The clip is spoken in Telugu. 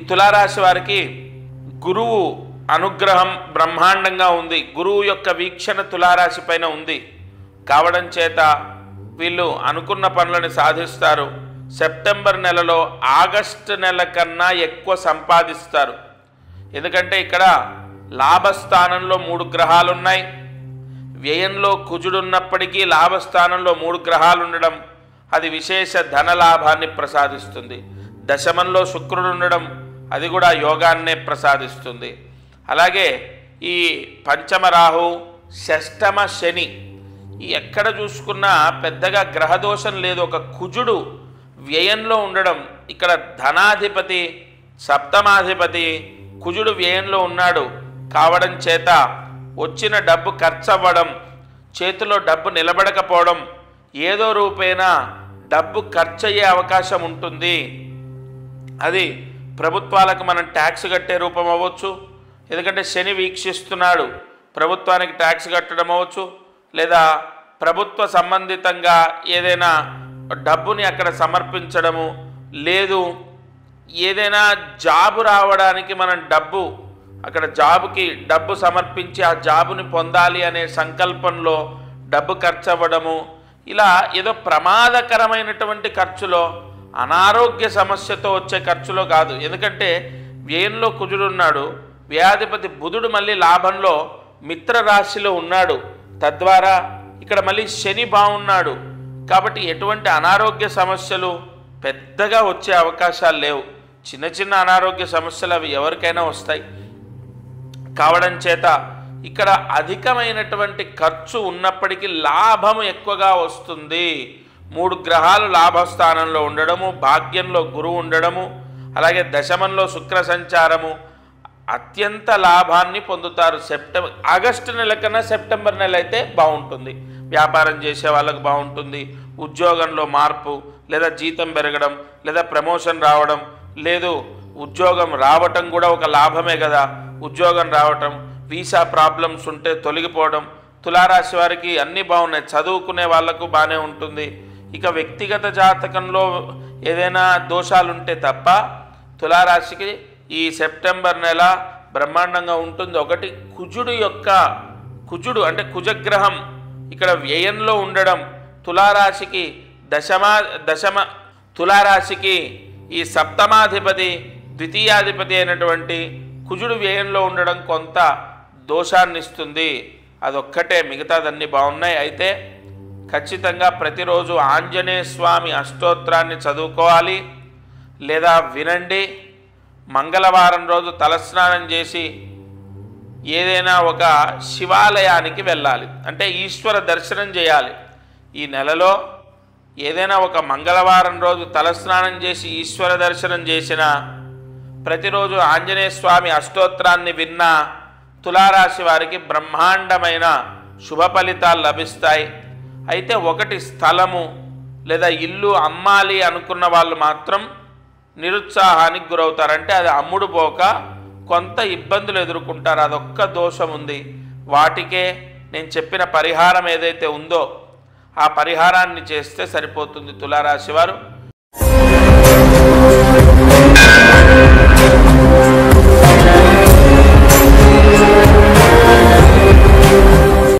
తులారాశి వారికి గురువు అనుగ్రహం బ్రహ్మాండంగా ఉంది. గురువు యొక్క వీక్షణ తులారాశి పైన ఉంది కావడం చేత వీళ్ళు అనుకున్న పనులను సాధిస్తారు. సెప్టెంబర్ నెలలో ఆగస్టు నెల కన్నా ఎక్కువ సంపాదిస్తారు. ఎందుకంటే ఇక్కడ లాభస్థానంలో 3 గ్రహాలు ఉన్నాయి. వ్యయంలో కుజుడున్నప్పటికీ లాభస్థానంలో 3 గ్రహాలు ఉండడం అది విశేష ధనలాభాన్ని ప్రసాదిస్తుంది. దశమంలో శుక్రుడు ఉండడం అది కూడా యోగాన్నే ప్రసాదిస్తుంది. అలాగే ఈ పంచమ రాహు, షష్టమ శని ఎక్కడ చూసుకున్నా పెద్దగా గ్రహదోషం లేదు. ఒక కుజుడు వ్యయంలో ఉండడం, ఇక్కడ ధనాధిపతి సప్తమాధిపతి కుజుడు వ్యయంలో ఉన్నాడు కావడం చేత వచ్చిన డబ్బు ఖర్చు అవ్వడం, చేతిలో డబ్బు నిలబడకపోవడం, ఏదో రూపేణ డబ్బు ఖర్చు అయ్యే అవకాశం ఉంటుంది. అది ప్రభుత్వాలకు మనం ట్యాక్స్ కట్టే రూపం అవ్వచ్చు, ఎందుకంటే శని వీక్షిస్తున్నాడు, ప్రభుత్వానికి ట్యాక్స్ కట్టడం అవ్వచ్చు, లేదా ప్రభుత్వ సంబంధితంగా ఏదైనా డబ్బుని అక్కడ సమర్పించడము, లేదు ఏదైనా జాబు రావడానికి మనం డబ్బు అక్కడ జాబుకి డబ్బు సమర్పించి ఆ జాబుని పొందాలి అనే సంకల్పంలో డబ్బు ఖర్చు అవ్వడము, ఇలా ఏదో ప్రమాదకరమైనటువంటి ఖర్చులో అనారోగ్య సమస్యతో వచ్చే ఖర్చులో కాదు. ఎందుకంటే వ్యయంలో కుజుడున్నాడు, వ్యయాధిపతి బుధుడు మళ్ళీ లాభంలో మిత్ర రాశిలో ఉన్నాడు, తద్వారా ఇక్కడ మళ్ళీ శని బాగున్నాడు కాబట్టి ఎటువంటి అనారోగ్య సమస్యలు పెద్దగా వచ్చే అవకాశాలు లేవు. చిన్న చిన్న అనారోగ్య సమస్యలు అవి ఎవరికైనా వస్తాయి కావడం చేత ఇక్కడ అధికమైనటువంటి ఖర్చు ఉన్నప్పటికీ లాభము ఎక్కువగా వస్తుంది. 3 గ్రహాలు లాభస్థానంలో ఉండడము, భాగ్యంలో గురువు ఉండడము, అలాగే దశమంలో శుక్ర సంచారము అత్యంత లాభాన్ని పొందుతారు. ఆగస్టు నెల కన్నా సెప్టెంబర్ నెల అయితే బాగుంటుంది. వ్యాపారం చేసే వాళ్ళకు బాగుంటుంది. ఉద్యోగంలో మార్పు, లేదా జీతం పెరగడం, లేదా ప్రమోషన్ రావడం, లేదు ఉద్యోగం రావటం కూడా ఒక లాభమే కదా. ఉద్యోగం రావటం, వీసా ప్రాబ్లమ్స్ ఉంటే తొలగిపోవడం, తులారాశి వారికి అన్నీ బాగున్నాయి. చదువుకునే వాళ్లకు బాగానే ఉంటుంది. ఇక వ్యక్తిగత జాతకంలో ఏదైనా దోషాలు ఉంటే తప్ప తులారాశికి ఈ సెప్టెంబర్ నెల బ్రహ్మాండంగా ఉంటుంది. ఒకటి కుజుడు అంటే కుజగ్రహం ఇక్కడ వ్యయంలో ఉండడం, తులారాశికి తులారాశికి ఈ సప్తమాధిపతి ద్వితీయాధిపతి అయినటువంటి కుజుడు వ్యయంలో ఉండడం కొంత దోషాన్ని ఇస్తుంది. అదొక్కటే, మిగతాదన్నీ బాగున్నాయి. అయితే ఖచ్చితంగా ప్రతిరోజు ఆంజనేయ స్వామి అష్టోత్తరాన్ని చదువుకోవాలి, లేదా వినండి. మంగళవారం రోజు తలస్నానం చేసి ఏదైనా ఒక శివాలయానికి వెళ్ళాలి, అంటే ఈశ్వర దర్శనం చేయాలి. ఈ నెలలో ఏదైనా ఒక మంగళవారం రోజు తలస్నానం చేసి ఈశ్వర దర్శనం చేసిన, ప్రతిరోజు ఆంజనేయ స్వామి అష్టోత్తరాన్ని విన్న తులారాశి వారికి బ్రహ్మాండమైన శుభ ఫలితాలు లభిస్తాయి. అయితే ఒకటి స్థలము లేదా ఇల్లు అమ్మాలి అనుకున్న వాళ్ళు మాత్రం నిరుత్సాహానికి గురవుతారు. అంటే అది అమ్ముడు పోక కొంత ఇబ్బందులు ఎదుర్కొంటారు. అదొక్క దోషం ఉంది. వాటికే నేను చెప్పిన పరిహారం ఏదైతే ఉందో ఆ పరిహారాన్ని చేస్తే సరిపోతుంది తులారాశి వారు.